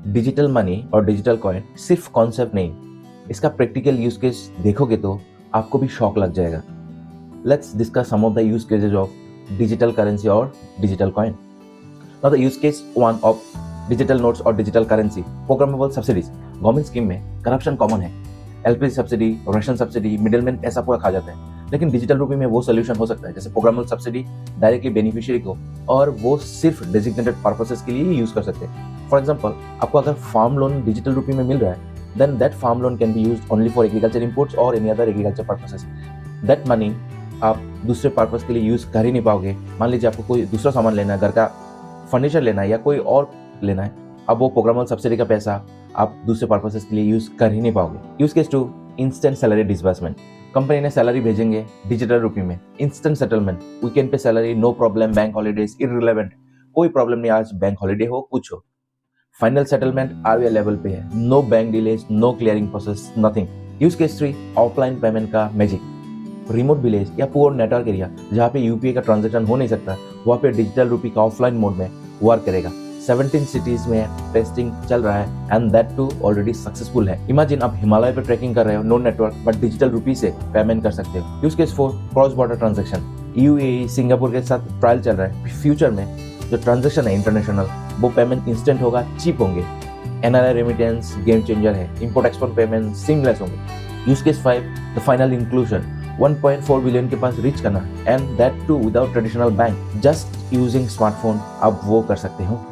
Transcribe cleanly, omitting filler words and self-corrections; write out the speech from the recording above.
Digital money और digital coin सिर्फ concept नहीं, इसका प्रैक्टिकल यूज केस देखोगे तो आपको भी शॉक लग जाएगा। Let's discuss some of the use cases of digital currency और digital coin. Now the use case one of digital notes और digital currency, programmable subsidies. Government scheme में करप्शन कॉमन है, LPG subsidy, ration subsidy, middleman ऐसा पूरा खा जाता है। लेकिन डिजिटल रूपी में वो सोल्यूशन हो सकता है, जैसे प्रोग्रामेबल सब्सिडी डायरेक्टली बेनिफिशियरी को, और वो सिर्फ डेजिग्नेटेड पर्पसेस के लिए ही यूज कर सकते हैं। फॉर एग्जांपल, आपको अगर फार्म लोन डिजिटल रूपी में मिल रहा है, then that farm loan can be used only for agriculture imports और any other agriculture purposes. That money आप दूसरे पर्पस के लिए यूज कर ही नहीं पाओगे। मान लीजिए आपको कोई दूसरा सामान लेना है, घर का फर्नीचर लेना है या कोई और लेना है, अब वो प्रोग्रामेबल सब्सिडी का पैसा आप दूसरे पर्पसेस के लिए यूज कर ही नहीं पाओगे। Use case two, instant salary disbursement. Company ने सैलरी भेजेंगे डिजिटल रूपी में, इंस्टेंट सेटलमेंट, वीकेंड पे salary, no problem, bank holidays irrelevant, कोई प्रॉब्लम नहीं, आज बैंक हॉलीडे हो कुछ हो। फाइनल सेटलमेंट आरबीआई लेवल पे है, no bank delays, no clearing process, nothing. Use case 3, offline payment का मैजिक। रिमोट विलेज या पुअर नेटवर्क एरिया जहाँ पे यूपीआई का ट्रांजैक्शन हो नहीं सकता, वहाँ पे डिजिटल रूपी का ऑफलाइन मोड में वर्क करेगा। 17 सिटीज में टेस्टिंग चल रहा है and that too already successful है। इमेजिन आप हिमालय पे ट्रैकिंग कर रहे हो, नो नेटवर्क, बट डिजिटल रूपी से पेमेंट कर सकते हो। Use case 4, cross border transaction. UAE, Singapore के साथ ट्रायल चल रहा है। फ्यूचर में जो ट्रांजैक्शन है इंटरनेशनल, वो पेमेंट इंस्टेंट होगा, चीप होंगे। एनआरआई रेमिटेंस गेम चेंजर है, इंपोर्ट एक्सपोर्ट पेमेंट सीमलेस होंगे। Use case 5, the final inclusion. 1.4 billion के पास रीच करना, and that too without traditional bank, just using smartphone आप वो कर सकते हो।